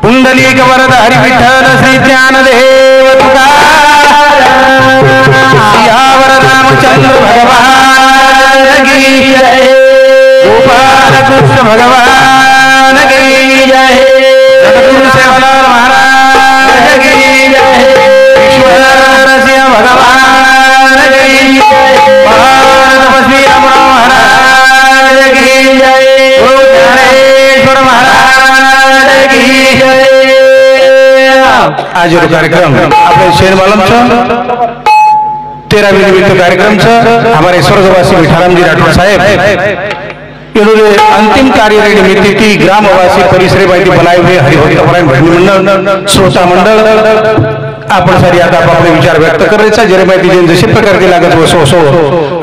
पुंडलिक वरद हरि विठ्ठल श्री ज्ञानदेव सियावर रामचंद्र भगवान की जय, गोपाल कृष्ण भगवान की जय, सतगुरु सेवालाल महाराज की जय, ईश्वर सिंह भगवान की जय, महातपस्वी रामराव महाराज की जय, गुरु ज्ञानेश्वर महाराज की जय। आज कार्यक्रम अपने शेर मालूम छ 13वीं निमित्त कार्यक्रम छ हमारे स्वर्गवासी विठाराम जी राठौड़ साहेब इन्होंने अंतिम कार्य निमित्त थी ग्रामवासी परिसर माहिती बनाए हुए हरिभक्त परायण भजनी मंडळ श्रोता मंडळ आपण सारी आता आपले विचार व्यक्त करायचा जरे माहिती जसे प्रकारचे लागत हो सो सो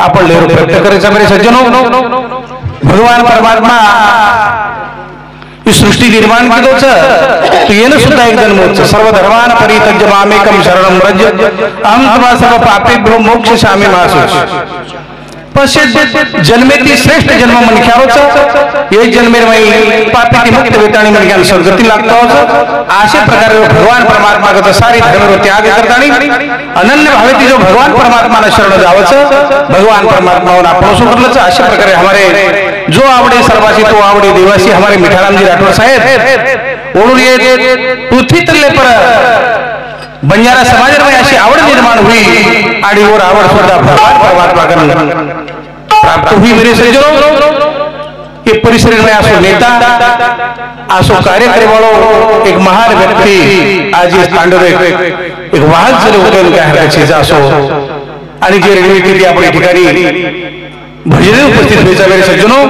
आपण लेरो व्यक्त करायचा मेरे सज्जनो। भगवान परमात्मा सृष्टि निर्माण केलं तो येणं सुद्धा एक जन्मोत्सव सर्व धर्मान परित्यज्य मामेकं शरणं व्रज अहं त्वा सर्व पापेभ्यो मोक्षयामि मा शुचि। जन्मेती श्रेष्ठ जन्म मनख्यारोच ये जन्मे पापेती मुक्त वेताणी मनख्यान स्वर्गती लागतो अशा प्रकारे भगवान परमात्मा गत सारी धर्म त्याग करतानी अनन्य भावेती जो भगवान परमात्मा शरण जावच भगवान परमात्मा आपण सुकरलच अशा प्रकारे हमारे जो आवडे सर्वासी तो आवडे देवासी हमारे मिठाराम जी राठौड़ साहेब ओळून ये पृथ्वी तले पर बंजारा समाज में अशी आवड निर्माण हुई आणि और आवड सुद्धा भगवान परमात्मा कन प्राप्त हुई मेरे सज्जनों। ये परिसर में आसो नेता आसो कार्य करे वालों एक महान व्यक्ति आज इस तांडव एक वाहन जरी होते उनका हर चीज आसो आणि जे रेल्वे आपल्या ठिकाणी भजने उपस्थित व्हायचा मेरे सज्जनों।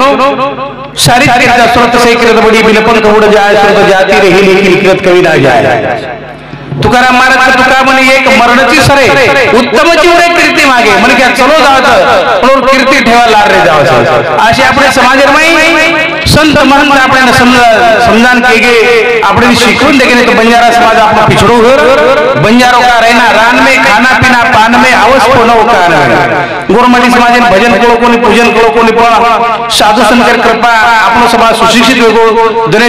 शारीरिक स्रोत से कृत बड़ी बिलपन कवड जाय स्रोत जाती रही लेकिन कृत कवी ना जाय। तुकाराम महाराज तुका म्हणे एक मरणची सरे उत्तम जीवरे कीर्ती मागे म्हणे क्या चलो जावचं पण कीर्ती ठेवा लार रे जावचं अशी आपले समाजरमाई संत महंत आपल्याला समजान केगे आपने शिकवून देगे तो बंजारा समाज अपना पिछड़ो घर बंजारों का रहना रान में खाना पीना पान में आवस पोनो कान में गोरमटी समाज भजन कोणी पूजन कोणी पण साधु संकर कृपा आपनो समाज सुशिक्षित वेगो जने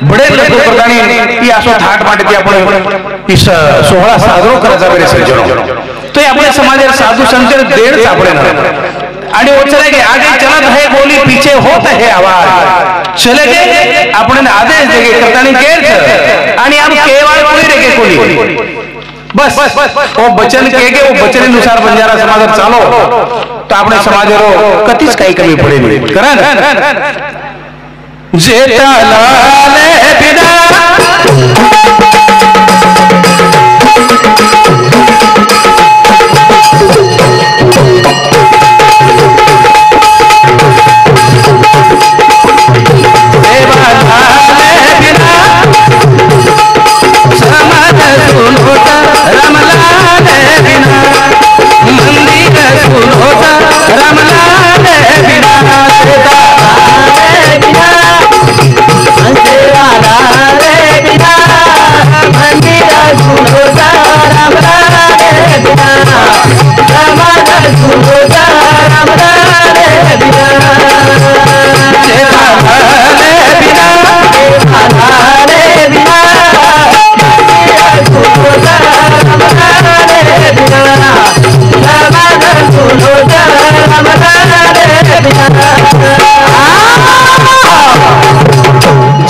बड़े लोक प्रदानी ई असो थाट माटे आपण इस सोहळा साजरो करायचा मेरे सज्जनो। तो आपल्या समाजात साधु संकर देर सापडे ना आणि वो चले गए आगे चलत है बोली पीछे होत है आवाज चले गए आपण आदेश देगे करतानी केर आणि हम केवळ कोणी रेगे कोणी बस वो वचन केगे वो वचनानुसार बंजारा समाजात चालो तो आपणे समाजरो कतीच काही कमी पडेल कारण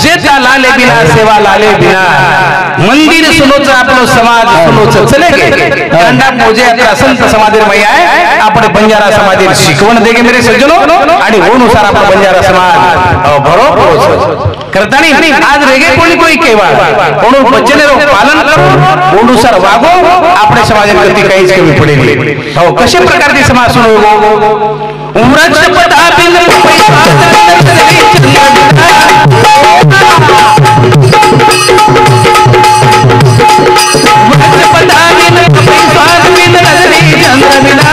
जेता लाले बिना सेवा लाले बिना मंदिर सुनोच आपलो समाज सुनोच चले गे गंडा पूजे आता संत समाजेर मै आहे आपण बंजारा समाजेर शिकवण देगे मेरे सज्जनो आणि ओनुसार आपण बंजारा समाज बरोबर करतानी आज रेगे कोणी केवा म्हणून वचनेरो पालन करो ओनुसार वागो आपल्या समाजात कधी काहीच कमी पडेल हो कशा प्रकारचे समाज सुनो उमराज पदा बिन पैसा बिना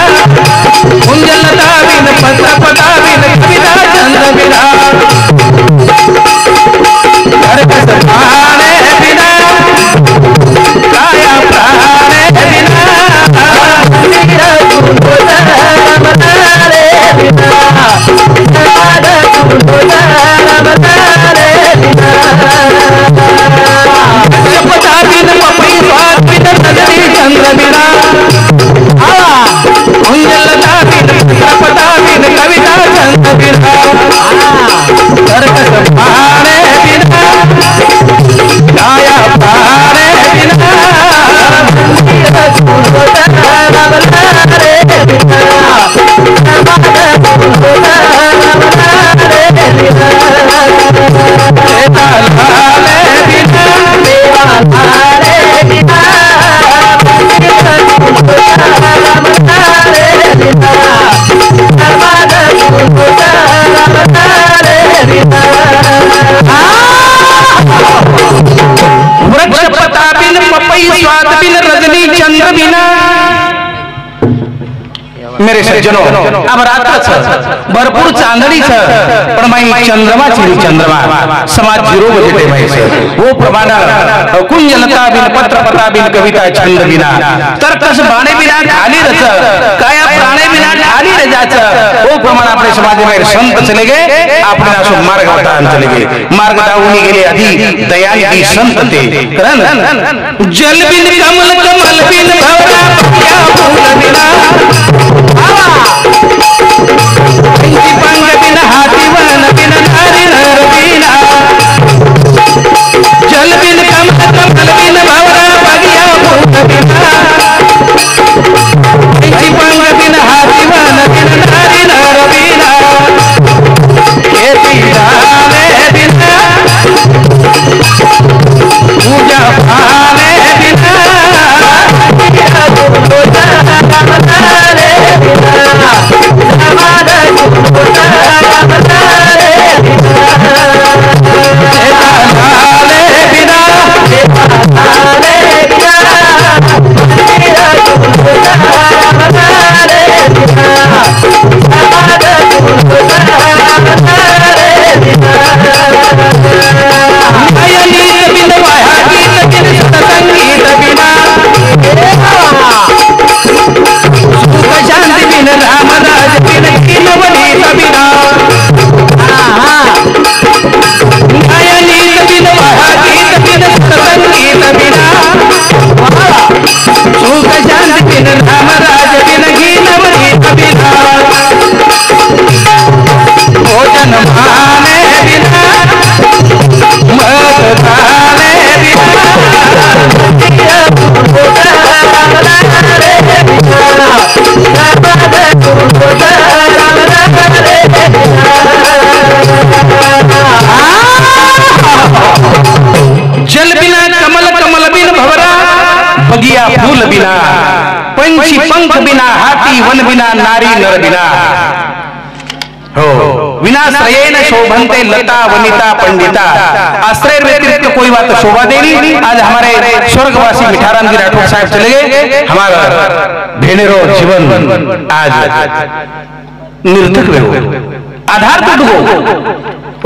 सज्जनो अब रात्रच भरपूर चांदणीचं पण माई चंद्रमा चिरी चंद्रमा समाज 0 बजे ठेवायचं वो प्रमाण कुंजलता बिन पत्र पता बिन कविता छंद बिना तर्कस बाणे बिना खाली रच काया प्राणे बिना खाली रजाचं वो प्रमाण आपले समाज में संत चले गए आपने असो मार्ग बतान चले गए मार्ग दाऊनी गेले आधी दयाल की संत ते करन जल बिन कमल कमल बिन भवरा क्या फूल बिना पंग बिन हाथी वन बिन नारी नर बिना जल बिन कमल कमल बिन भवरा क्या फूल बिना पंग बिन हाथी वन बिन नारी नर बिना ये बिना बिना पूजा पाने बिना बगिया फूल बिना पंछी पंख बिना हाथी वन बिना नारी नर बिना हो विनाश्रयेन शोभन्ते लता वनिता पंडिता आश्रय व्यतिरिक्त कोई बात शोभा देनी। आज हमारे स्वर्गवासी मिठाराम जी राठौर साहब चले गए, हमारा भेनेरो जीवन आज निर्थक हो, आधार टूट गो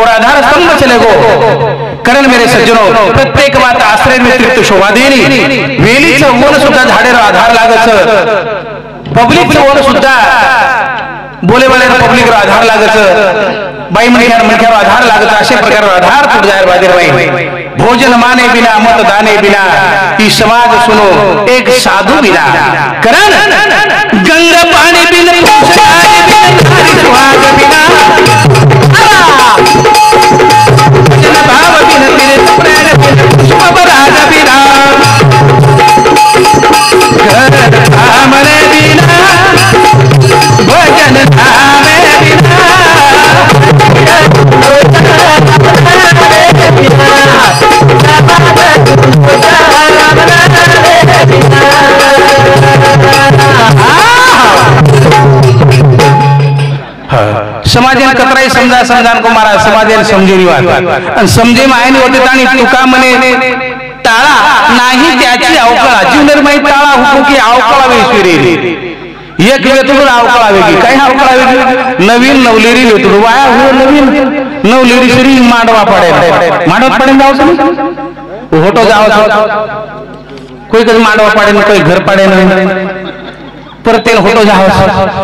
और आधार स्तंभ चले गो। कारण मेरे सज्जनो प्रत्येक बात आश्रय व्यतिरिक्त शोभा देनी। वेलीचं वन सुद्धा झाडेला आधार लागत, पब्लिकचं वन सुद्धा बोलेवाल्याला पब्लिकला आधार लागत, बाई मनख्यावर आधार लागत, अशा प्रकारे आधार तुट जाय बादर बाई। भोजन माने बिना मत दाने बिना ई समाज सुनो एक साधु बिना। कारण गंगा पानी बिन पूछाए बिन नारी सुहाग बिना, भजन भाव बिन तीर्थ प्रेम बिन शुभ राग बिना, घर धामने बिना भजन धामे बिना, समाजेन कतराई समजा समजान को मारा समाजेन समजेनी वाट समजे मायने होते तानी तुका मने टाळा नाही त्याची अवकळा जीवनमय टाळा हुकू की अवकळा वेसुरी एक वेतुळ अवकळा वेगी काय अवकळा वेगी नवीन नवलेरी वेतुळ वाया हो नवीन नवलेरी श्री मांडवा पडे मांडवा पडे जाव होटो जाव कोई कधी मांडवा पडे न कोई घर पडे न प्रत्येक होटो जाव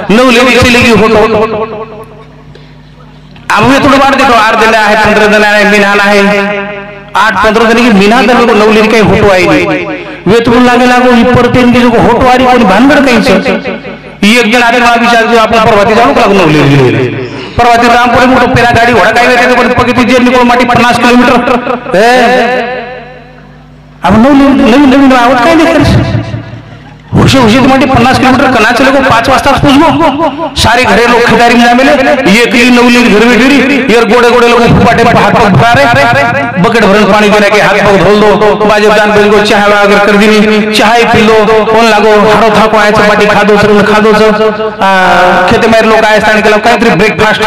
नवलेरी चली की होटो अब वे थोड़ा बार देखो 8 दिन है 15 दिन है मिनान है 8-15 दिन की मिनान दर को नवलेरी काही होटो आएगी वे तो लागे लागो इपर तीन की जो होटो आरी कोणी भानगड काही से एक जण आरे मला विचार जो आपण परवाती जाऊ लागलो नवलेरी परवाती रामपुरी मोठो पेरा गाडी घोडा काही वेते पण पगती जे निकोल माटी 50 किलोमीटर अब नवलेरी नवीन आवत काय नाही हुशे हुशे तुम्हारी 50 किलोमीटर कना चले को 5 वाजता पुजलो सारे घरे लोग खिदारी में मिले एक ही नवली घर में गिरी यार गोड़े गोड़े लोग फुपाटे पर हाथ पग भरा रहे बकेट भरन पानी देने के हाथ पग धोल दो बाजबदान बेल को चाय अगर कर दी चाय पी लो कोन लागो हारो था को आए चपाटी खा दो खेते में लोग आए स्थान के लोग काहीतरी ब्रेकफास्ट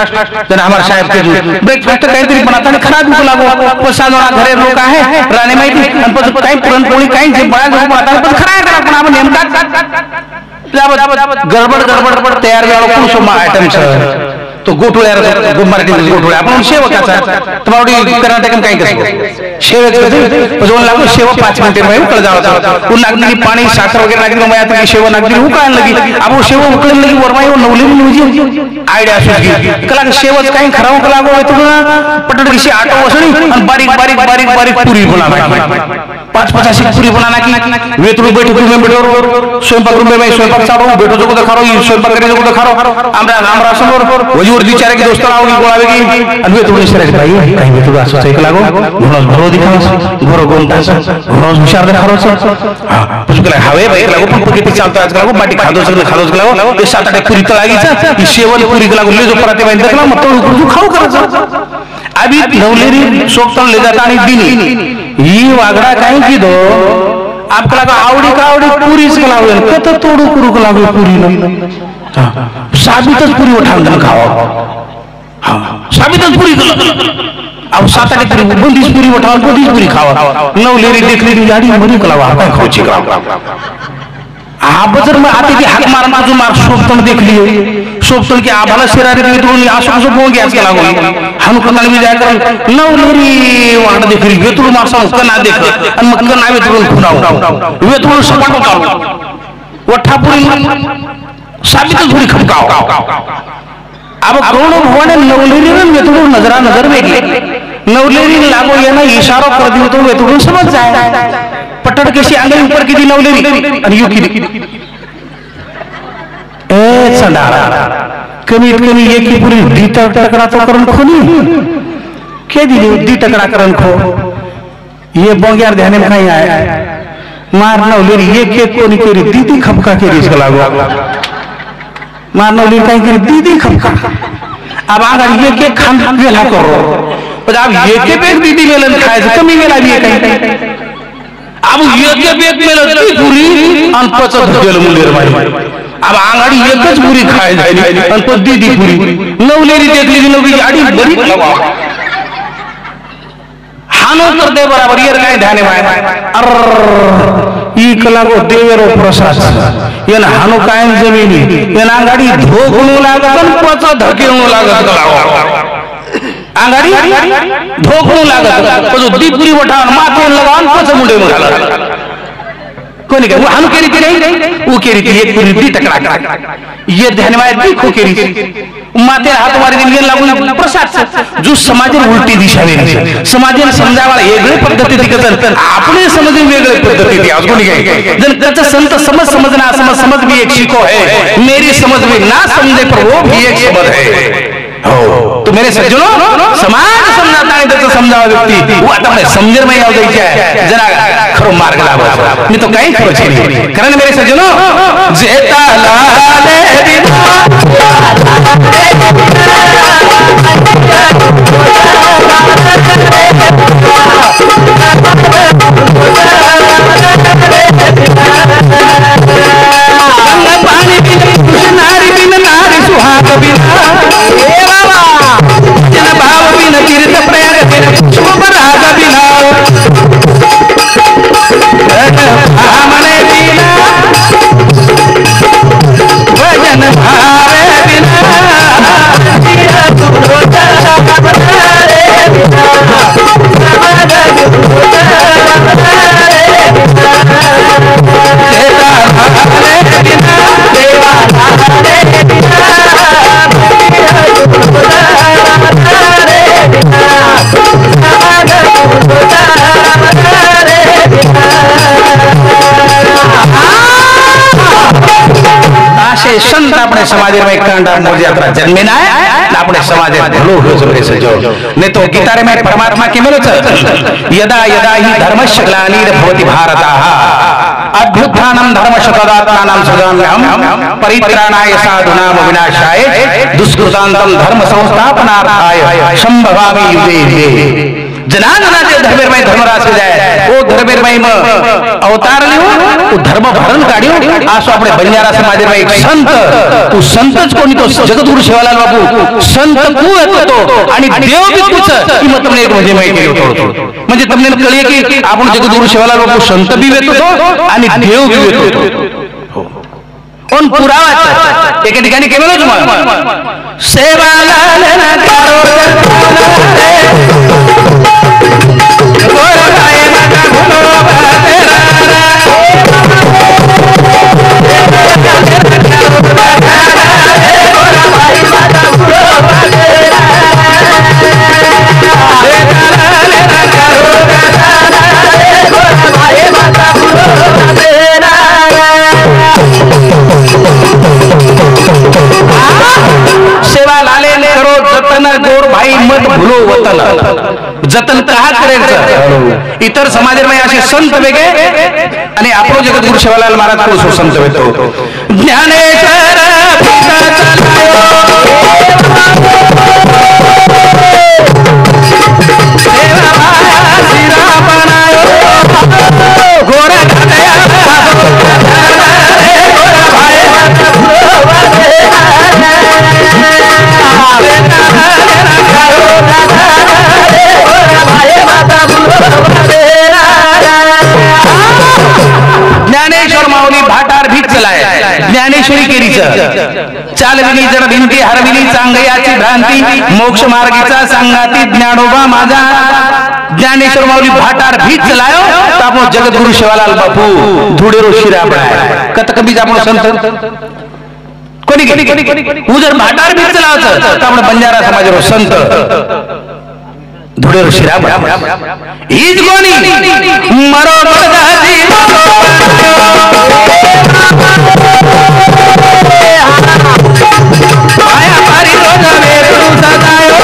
जना हमारे साहब के ब्रेकफास्ट काहीतरी बनाता नहीं खराब को लागो पसानो घरे लोग आहे राणे माहिती आणि काही पुरणपोळी काही जे बळा जो बनाता पण खरा करा पण आपण नेमका गडबड तयार वेळा कोण सोमा आयटम तो गोठोळ्या मराठी गोठोळ्या आपण शेवकाचा तुम्हाला कर्नाटकन काही कसं शेवक जोन लागो शेव 5 मिनिट में उकळ जावचा उन लागली पाणी साखर वगैरे लागली मग आता शेव लागली उकळायला लगी आपण शेव उकळून लगी वरमाई नवली म्हणजे आयडिया सुचली कला शेवच काही खरा उकळा गो तुला पटड किशी आटो वसणी आणि बारीक पुरी बनवा 5-5 अशी पुरी बनाना की वेतरू बैठक में बैठो स्वयंपाक रूम में स्वयंपाक चालू बैठो जो को खारो स्वयंपाक करे जो को खारो हमरा समोर वजूर विचारे की दोस्त आओगी गोळावेगी आणि वेतरू निसराय भाई काही वेतरू असं एक लागो घोणस भरो दिखावस घोरो गोंतास घोणस हुशार देखारोस हां पुष्कळ हवे भाई लागो पण किती चालतो आज लागो बाटी खादोस लागो ते 7-8 पुरी तळागीचा ही शेवल पुरी लागो ले जो पराते बाई देखला मत तो खाऊ करायचं अभी नवलेरी सोपतन ले जाता आणि दिनी ही वागडा काही की दो आपला आवडी का आवडी पुरीच लावेल कत तोडू करू का लावे पुरी न साबितच पुरी उठावून खावा हां साबितच पुरी अब 7-8 पुरी बंदीस पुरी उठावून बंदीस पुरी खावा नवलेरी देखली की गाडी मरी कलावा काय खाऊची का आबजर में आते की हाक मारना जो मार सोपतन देख लिए सोपतन के आभाला शरारी में तो आसो आसो बोल गया के लागो हम कनाल में जाकर नवलेरी वाड देख रही वेतुल मारसा कना देख आणि मग कना वेतुल खुनाव वेतुल सपाटो काव वठापुरी साबित पुरी खपकाव अब गौण भवाने नवलेरी में वेतुल नजर वेगली नवलेरी लागो ये ना इशारा कर दियो तो वेतुल समझ जाए पटड़ केशी आंगली ऊपर की दी नवलेरी आणि यू की ए संडारा कमीत कमी एक की पुरी दी टकरा तो करून खोनी के दी टकरा करून खो ये बोंग्यार ध्यान में नहीं आया मार नवलेरी एक कोनी केरी दीदी खपका केरी इसका लागो मार नवलेरी काही केरी दीदी खपका अब अगर एक खान वेला करो पर अब एक दीदी वेलन खाए कमी वेला भी काही अब एक मेल पुरी आणि पचत गेलं मुलीर बाई अब आंगाडी एकच पुरी खाय झाली आणि तो दीदी पुरी नवलेरी देखली नवली आडी बरी हानो तर दे बराबर येर काय ध्याने बाय अर ई कलागो देवेरो प्रसाद येन हानो काय जमिनी येन आंगाडी धोकणू लागन पचत धकेणू लागत कलागो आंगाडी धोकणू लागत तो दीपुरी वठान माथे लगान पच मुंडे घाला कोणी काय हानु केरी ती नाही वो केरी ती एक पुरी दी टकरा ये ध्यान में देखो केरी माथे हात मारी दिन लागून प्रसाद जो समाजेर उलटी दिशा वेगळी समाजेर समजावाला वेगळे पद्धती दिकन आपले समजे वेगळे पद्धती दी आज कोणी काय जन त्याचा संत समझना समझ भी एक शिको है मेरी समझ में ना समझे पर वो भी एक समझ है हो तो मेरे सज्जनों समाज समजाता है तो समझावा व्यक्ती वो आता मैं समझर में याव द्यायचे आहे जरा खरो मार्ग लावा मी तो काही खरो छे कारण मेरे सज्जनों जेता लाले बिना पानी बिन नारी बिन नारी सुहाग बिना जन भाव बिन तीर्थ प्रयाग बिन शुभ राग बिना भामने बिना भजन भावे बिना संत अपने समाज में कांडा मोज यात्रा जन्मे ना अपने समाज भलो हो सके सजो नहीं तो गीता में परमात्मा की मिलो यदा यदा ही धर्मस्य ग्लानिर्भवति भारतः अभ्युत्थानं धर्मशतदात्मानं सदाम्यहं परित्राणाय साधूनां विनाशाय दुष्कृतान्तं धर्म संस्थापनार्थाय संभवामि युगे युगे जना के धर्मेर में धर्मराज हो जाए वो धर्मेर में अवतार लियो वो धर्म भरण काढियो आसो अपने बंजारा समाज में एक संत तू संतच कोणी तो जगद्गुरु शिवालाल बापू संत तू येतो तो आणि देव बी तुच की मग तुमने एक म्हणजे माहिती केलो म्हणजे तुमने कळले की आपण जगद्गुरु शिवालाल बापू संत बी येतो तो आणि देव बी येतो तो पण पुरावा एका ठिकाणी केलं मग सेवा गोर भाई मत भूलो वतन जतन कहा करायचं इतर समाजामध्ये असे संत वेगळे आणि आपण जगद्गुरु शिवालाल महाराज को संत वेतो ज्ञानेश्वर ज्ञानेश्वर माऊली भाटार भीत चलाय ज्ञानेश्वरी केरीचं चालविनी जर भिंती हरविली चांगयाची भ्रांती मोक्ष मार्गीचा सांगाती ज्ञानोबा माझा ज्ञानेश्वर माऊली भाटार भीत चलायो तर आपण जगद्गुरु शिवालाल बापू धुडेरो शिरा बनाय कत कबीज आपण संत कोणी उजर भाटार भीत चलावचं तर आपण बंजारा समाजावर संत धुडेरो शिरा हीच कोणी मरो मरदाची माया पारी रोज मेरू सदायो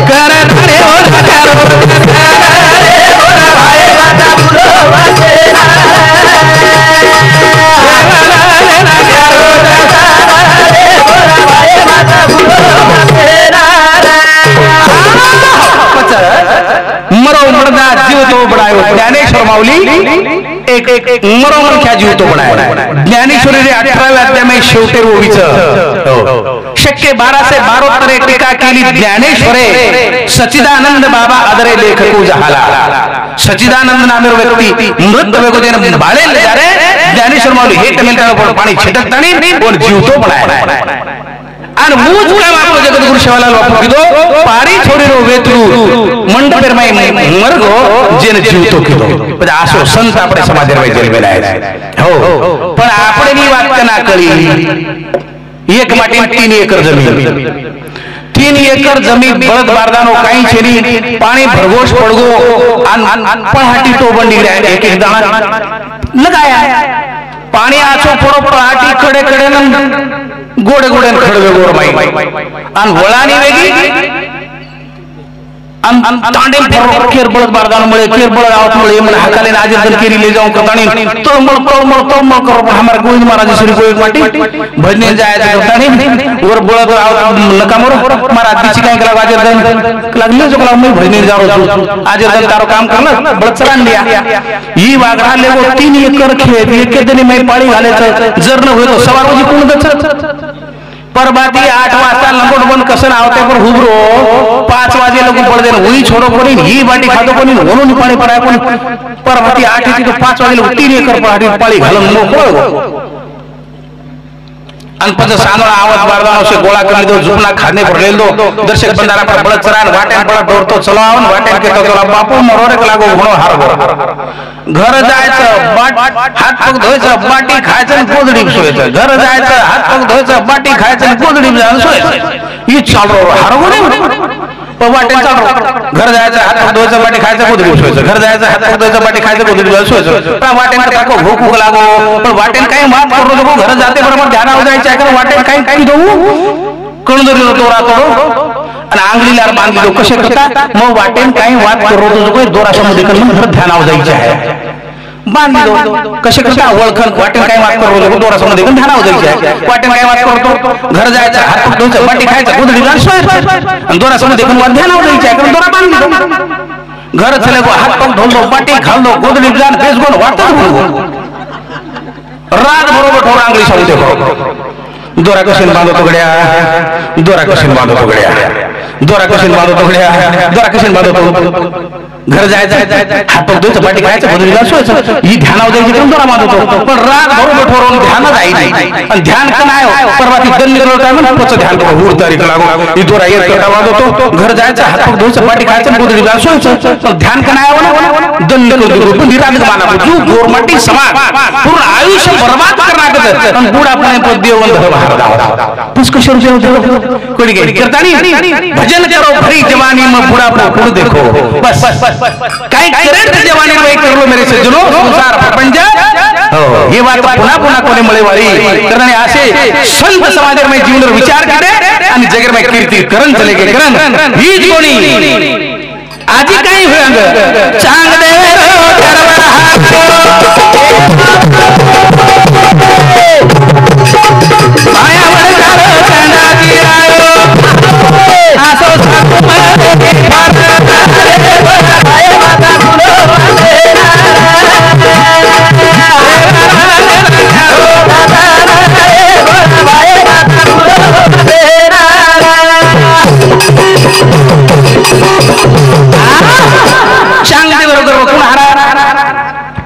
कर रे हो मरो मरदा जीव तो बनायो ज्ञानेश्वर माऊली एक मरो मनख्या जीव तो बनायो ज्ञानेश्वरी रे 18व्या अध्याय शेवटे ओवीचं शक्य 12 से 12 टीका केली ज्ञानेश्वरे सच्चिदानंद बाबा आदरे लेखकू जहाला सच्चिदानंद नामेर व्यक्ती मृत वेगोदेन बाळेले जारे ज्ञानेश्वर माऊली हे टमेलटा पाणी छिटकतानी और जीव तो बनायो आणि मूज काम आपण जगद्गुरु शिवालाल बापू किदो पारी छोरीरो वेतरू मंडपेर माई मरगो जेने जीवतो किदो म्हणजे आसो संत आपले समाजामध्ये जन्मेला आहे हो पण आपण नी वाट कना कळी एक माटी 3 एकर जमीन 3 एकर जमीन बळद बारदानो काही छेनी पाणी भरघोष पडगो आणि पहाटी तो बंडी एक एक दाणा लगाया पाणी आचो पडो पहाटी कडे कडे न गोडे गोडे खडवे गोर माई आणि वळानी वेगळी तांडे केर बळद बारदान मुळे केर बळद आवत मुळे मन हाकाले आज दन केरी ले जाऊं कतानी तळमळ करो पण हमारा गोविंद महाराज श्री गोविंद माटी भजने जायचं कतानी वर बळद आवत नका मरो महाराज दिची काय कला आज दन लागले जो कला मैं भजने जा रहो आज दन तारो काम करना बळद चलान दिया ही वागडा लेगो 3 एकर खेत एके दिनी मैं पाळी घालायचं जर न होय तो सवार रोजी कोण दच परबाती 8 वाजता लंगोट बन कसं आवते पर हुबरो 5 वाजे लोग पड़ देन वही छोड़ो कोणी ही बाटी खातो कोणी म्हणून पाणी पडाय कोणी परबाती 8 ती तो 5 वाजे लोग 3 एकर पाणी पाळी घालून मोकळो आणि पच सानोळा आवाज बारदानो से गोळा कर दो जुपना खाने पर ले दो दर्शक बंदारा पर बळद चरान वाटेन बळद दौड़तो चलावन वाटेन के तो चला बापू मरोरे के लागो घणो हार घर जायचं हात पग धुवायचं बाटी खायचं गोदडी सोयचं घर जायचं हात पग धुवायचं बाटी खायचं गोदडी सोयचं ही चालू हार वाटेन चालू घर जायचं हात पग धुवायचं बाटी खायचं गोदडी सोयचं घर जायचं हात पग धुवायचं बाटी खायचं गोदडी सोयचं पण वाटेन का को भूक लागो पण वाटेन काही माफ करू नको घर जाते बरोबर ध्यानावर जायचं आहे वाटेन काही काही देऊ कणदरीला दोरा तोडो आणि आंगलीला बांधली दो कसे करता मग वाटेन काही वाद करू नको दोरा समोर करून घर ध्यानावर जायचं आहे बांधली दो कसे करता ओळखन वाटेन काही वाद करू नको दोरा समोर करून ध्यानावर जायचं आहे वाटेन काही वाद करतो घर जायचं हात पग धुवायचं बाटी खायचं गोदडी आणि दोरा समोर करून ध्यानावर जायचं आहे कारण दोरा बांधली दो घर चले गो हात पग धुवलो बाटी घाललो गोदडी जान फेस गोन वाटत रात बरोबर ठोर आंगली सांगते दोरा कशीन बांधो तोगड्या दोरा कशीन बांधो तोगड्या दोरा कशीन बांधो तोगड्या दोरा कशीन बांधो तो घर जायचं हात पग धुयचं पाठी खायचं बदलीला सोयचं ही ध्यानावर द्यायची करून दोरा बांधतो पण राग भरून ठरवून ध्यान जाई नाही आणि ध्यान का नाही परवा ती दंड निघलो टाइम पुढचं ध्यान करून उर तारीख लागून ही दोरा एक करता बांधतो घर जायचं हात पग धुयचं पाठी खायचं बदलीला सोयचं पण ध्यान का नाही दंड करून निराग माना तू गोरमाटी समाज पूर्ण आयुष्य बर्बाद करणार आणि बुढापणे पण देवण धर्म हार पुष्कशर कोणी करतानी भजन करो भरी जवानी में बुढ़ापा कुड़ देखो बस काय करेंट जवानी में कर लो मेरे सज्जनों संसार प्रपंच ये बात पुन्हा पुन्हा कोणी मळेवारी करणे असे संत समाज में जीवन विचार करे आणि जगर में कीर्ती करण चले के करण ही कोणी आजी काही होंग चांग दे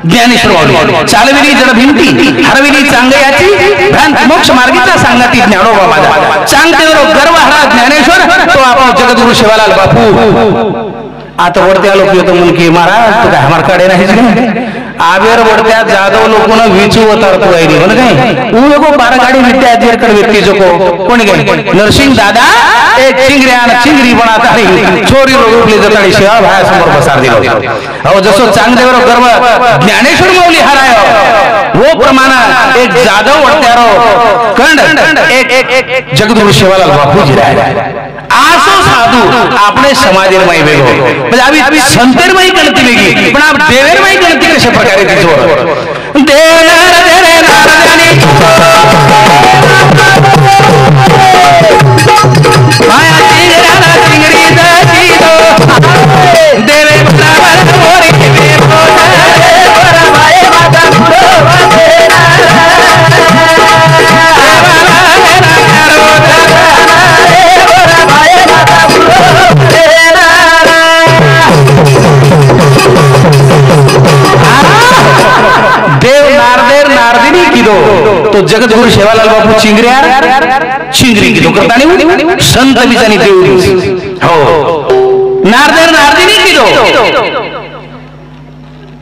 ज्ञानेश्वर चालविली जड भिंती हरविली चांगयाची भ्रांत मोक्ष मार्गीचा सांगती ज्ञानोबा माझा चांगतेवर गर्व हरा ज्ञानेश्वर तो आपण जगद्गुरु शिवालाल बापू आता वरते आलो की तो मुलगी महाराज तो काय हमार काढे नाही आवेर वरत्या जादव लोकों विचू उतारतो आहे नी म्हण काय ऊ एगो बारा गाडी विद्या अध्ययन कर व्यक्ती जको कोण गए नरसिंह दादा एक चिंगऱ्यान चिंगरी बनाता नाही छोरी लोग उपले जताडी शिवा भाया समोर बसार दिलो अहो जसो चांगदेवर गर्व ज्ञानेश्वर माऊली हरायो वो प्रमाण एक जादव वरत्यारो कंड एक जगद्गुरु शिवालाल बापूजी राय आसो साधू आपणे समाजेरमय वेगो म्हणजे आम्ही संतेरमय गणती वेगळी पण आप देवेरमय गणती कशा प्रकारे ती जोड देणार देरे नारायणी माया चिंगराला चिंगरी दाची दो देवे बराबर मोरी के बोला माये माता पुरो वादेना देव नारदेर नारदिनी की दो तो जगद्गुरु शिवालाल बापू चिंगऱ्या चिंगरी की दो करता नहीं संत बिचानी देव हो नारदेर नारदिनी की दो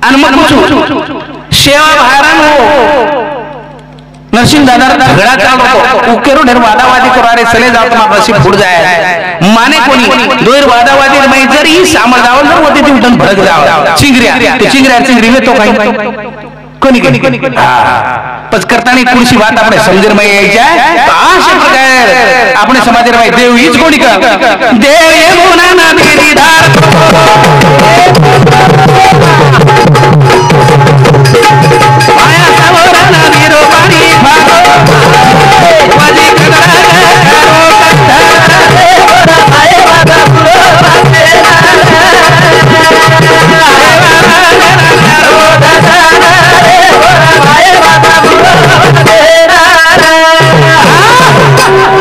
अनमत सेवा भारण हो नरसिंह दादा झगड़ा चालो उकेरो ढेर वादावादी करारे चले जाओ तुम्हारा नसीब फूट जाए माने कोणी दोर वादावादी में जरी सामर जावल जर होती ती उठन भडक जाव चिंगऱ्या ते चिंगऱ्या चिंगरी में तो काही कोणी पच करतानी कुणशी बात આપણે સમજણ માં આવી જાય તો આ શબ્દ કહે આપણે સમાજમાં દેવ ઈ જ કોણી કા દેવ યમુના નદીની ધાર માયા સવરના વીરો પાણી ભાગો વાજી કદરા કરો કથા આય વાદા પુરો વાસે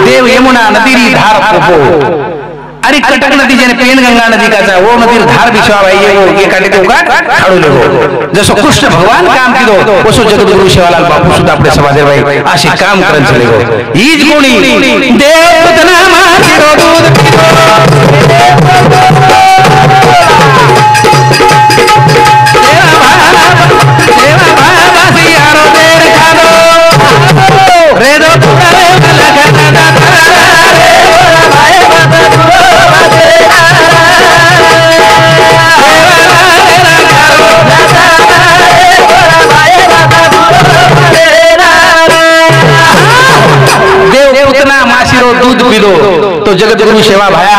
देव यमुना नदीरी धार पोपो अरे कटक नदी जने पेन गंगा नदी का वो नदी धार बिछवा भाई वो ये काटे तो का खाड़ू लेगो जसो कृष्ण भगवान काम की दो उसो जगद्गुरु शिवालाल बापू सुद्धा आपले समाजे भाई अशी काम करन चलेगो हीच कोणी देव तना मारो दूध देवा बाबा सियारो देर खादो रे दो तुरे लगना दूध पी दो तो जगद्गुरु सेवा भाया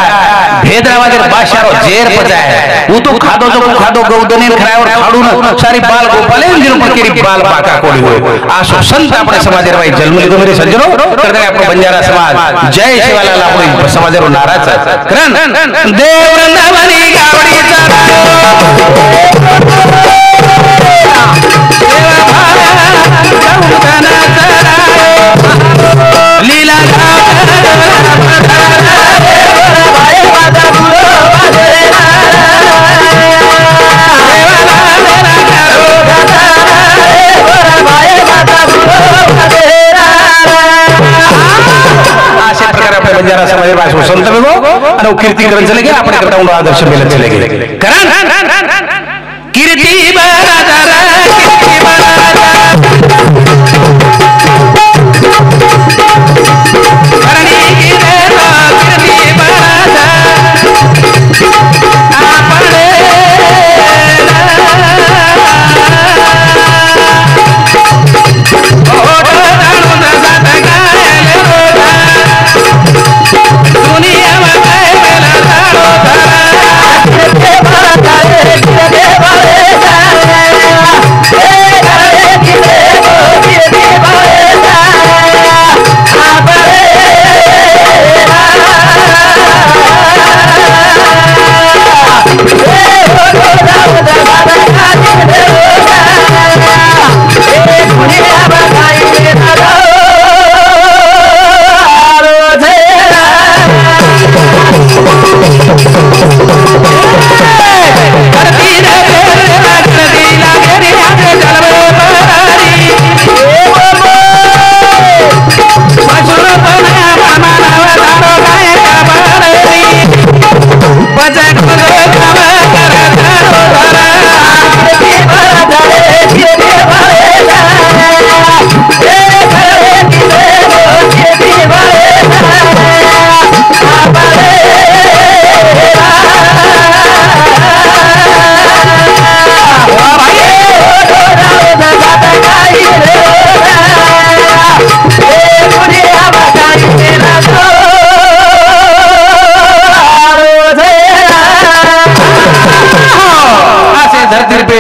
भेदरावादे बादशाह जेर पचाए वो तो खादो गौदने खरावर खाडू न सारी बाल गोपाले जिन पर केरी बाल पाका कोडी होय आसो संत आपणे समाजेर भाई जन्म लिधो मेरे सज्जनो करदे आपणो बंजारा समाज जय शिवालाल आपणो समाजेरो नाराज करन देव वृंदावनी गावडी देवा भाया गौदना लीला अशा प्रकारे आपल्या बंजारा समाज भाषा संत आणि कीर्ती करत चले गेले आपण करता आदर्श मिळत चले गेले कीर्ती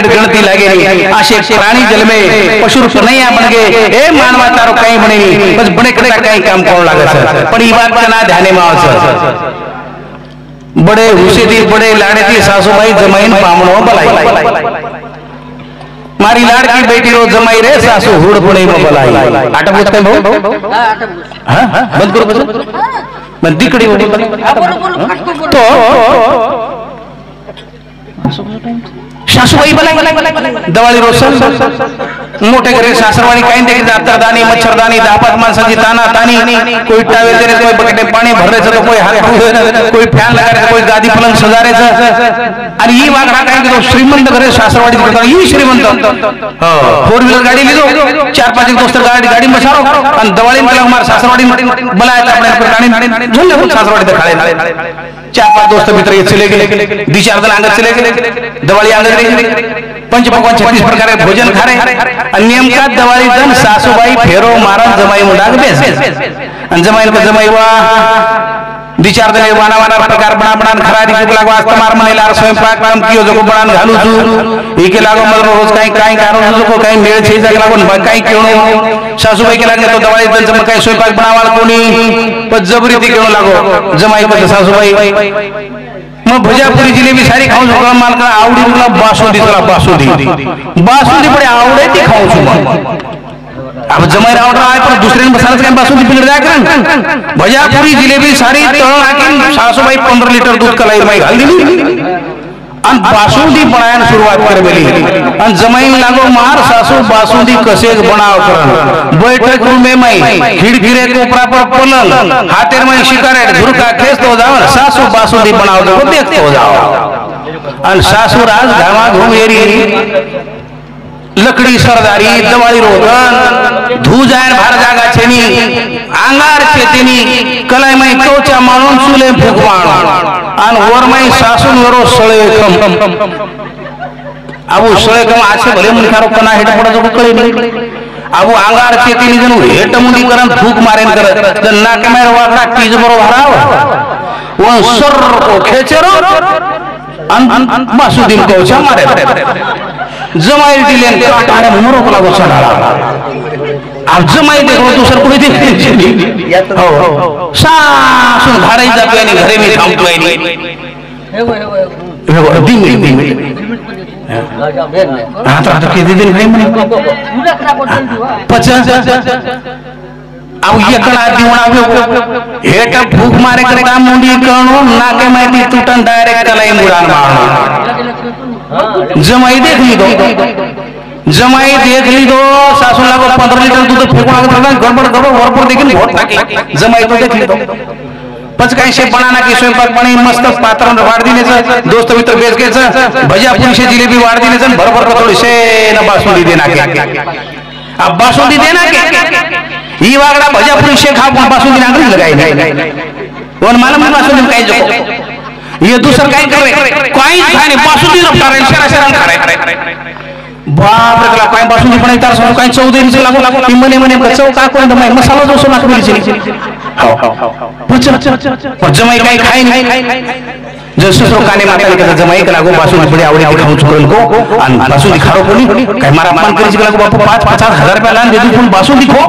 गणती लगे असे प्राणी जल में पशु नहीं बन गए ए मानवा तारो कहीं बने नहीं बस बड़े कटा कहीं काम करो लगे सर पर ये बात का ना ध्यान में आओ सर बड़े हुसे थी बड़े लाड़े थी सासूबाई जमाइन पामणो बलाई मारी लाड़की बेटी रो जमाई रे सासू हुड़ पुणे में बलाई आटा पूछते हैं भाऊ हां बंद करो बस मैं दिकड़ी हो तो सासूबाई बलाई दवाळी रोशन मोठे घरी सासरवाडी काही देखील जातरदानी मच्छरदानी दापात माणसाची ताना तानी कोई टावेल देने कोई बकेटे पाणी भरायचं तो कोई हात कोई फॅन लगायचं कोई गादी पलंग सजारायचं आणि ही वागणा काही तो श्रीमंत घरी सासरवाडी करता ही श्रीमंत हो 4 व्हीलर गाडी लिदो 4-5 दोस्त गाडी बसारो आणि दवाळी मला मार सासरवाडी बलायचं आपल्या गाडी झुंड सासरवाडी खाळे 4-5 दोस्त मित्र ये चले गेले 2-4 दिन अंगत चले गेले दवाळी अंगत पंच भगवान 36 प्रकारे भोजन खारे आणि नेमका दवाळी जण सासूबाई फेरो मारन जमाई मुंडाग बेस आणि जमाई को जमाई वा 2-4 दिन वाना प्रकार बना खरारी चुक लागो आज तमार मनेला स्वयंपाक काम कियो जो बनान घालू छु एके लागो मतलब रोज काही कारण जो काही मेळ छे जाग लागो काही केणो सासूबाई के लागे तो दवाळी जण जम काही स्वयंपाक बनावाल कोणी पण जबरी ती केणो लागो जमाई को सासूबाई मग भजापुरी जिलेबी सारी खाऊ छु माल का आवडी तुला बासुंदी पडे आवडे ती खाऊ छु अब जमाई ऑर्डर आए पर दूसरे ने बसाने के बासुंदी पिलर जाकर भजापुरी जिलेबी सारी तळ आकी सासूबाई 15 लिटर दूध कलाई माई घाल दिली आणि बासुंदी बनायला सुरुवात करबेली आणि जमाईन लागो मार सासू बासुंदी कसे बनाव करन बैठक रूम में मैं खिड़खिरे कोपरा पर पलंग हाथेर में शिकारेट झुरका खेसतो जाओ सासू बासुंदी बनाव दो देखतो जाओ आणि सासू राज घामा घुमेरी लकड़ी सरदारी दवाई रोगन धू जाए भार जागा छेनी आंगार चेतिनी कलाई में कोचा मानून सुले भगवान आन वर में सासून वरो सळे खम अबू सळे खम आछे भले मुनि खारो कना हेट पड़ा जो कळे नहीं अबू आंगार चेतिनी जनु हेट मुंडी करन फूक मारेन कर जन नाके में वाटा कीज बरो भराव वो सर को खेचेरो अन बासुदीन कोचा मारे जमाई दिलेन काटाने मोरो को लागो चढ़ा अब जमाई देखो दूसर कोई देख हो सासुन घरे जाबे नहीं घरे में काम तो नहीं हेगो दिन हां तो के दिन नहीं मने 50 अब ये कला दिवणा हेट भूख मारे करता मुंडी करणो नाके माहिती तुटन डायरेक्ट कलाई मुरान मारनो जमाई देख ली दो सासू लागो 15 लीटर दूध फेंकवा के गड़बड़ गड़बड़ वरपर देखिन बहुत टाकी जमाई तो देख ली दो पच काही शेप बनाना की स्वयंपाक बनी मस्त पात्र वाढ दिनेचं दोस्त मित्र बेस घ्यायचं भज्या पुरीशे जिलेबी वाढ दिनेचं बरोबर का थोडीशे न बासुंदी देना के अब बासुंदी देना के ई वागड़ा भज्या पुरीशे खा बासुंदी नागरी लगाई नहीं और मालूम नहीं बासुंदी काई जो ये दूसरा काई कर रहे कोई खाने बासुंदी रखता रहे शरा शरा खा रहे बाप रे कला काय बासुंदी पण तार सो काय चौधरी से लागो की मने मने चौ का कोण दमाय मसाला जो सोना कबीर से और जमाई काय खाई नहीं जसो सो काने माता के जमाई के लागो बासुंदी बड़ी आवड़ी खाऊ छोरन को अन बासुंदी खारो कोनी काय मारा अपमान करी के लागो बापू 5-50 हजार रुपया लान दे तू बासुंदी खो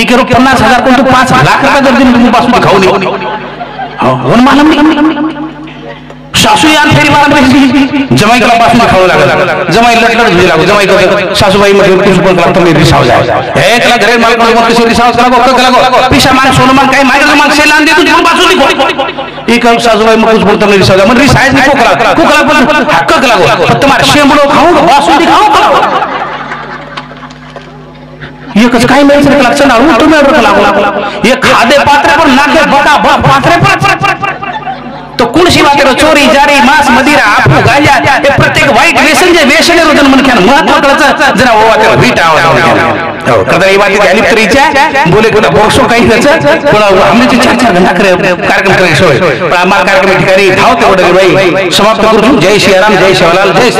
ई करो 50,000 कोण तू 5 लाख रुपया दर दिन तू बासुंदी खाऊ नहीं और मालूम नहीं सासू यान फेरी मारत रही जमाई कला बासुंदी खाऊ लागला जमाई लटलट झुली लागो जमाई को सासूबाई मध्ये कुछ पण कला तुम्ही रिसाव जाय हे कला घरे मालक को किसी रिसाव कला पिसा मान सोनो मान काय मागे मान से लान दे तू बासुंदी खो एक सासूबाई में कुछ बोलता नहीं रिसाव मन रिसाइज नहीं कोकला पण हक्क लागो तुम्हारे शेमड़ो खाऊ बासुंदी खाऊ ये कस काय मेरे से लक्षण आऊ तुम्हें रख लागो ये खादे पात्र पर नाके बता पात्रे पर तो कुणशी वाटेरो चोरी जारी मांस मदिरा आपको गांजा हे प्रत्येक वाईट व्यसन जे व्यसन रोजन मनख्यान महत्व कळच जरा ओ वाटेरो भीट आव हो कदा ई वाटी ध्यानी करीच्या बोले कोना बोक्सो काही नच पण हमने जे चर्चा घंटा करे कार्यक्रम करे सोय पण आम्हा कार्यक्रम ठिकाणी धावते वडे भाई समाप्त करू जय श्री राम जय शिवलाल जय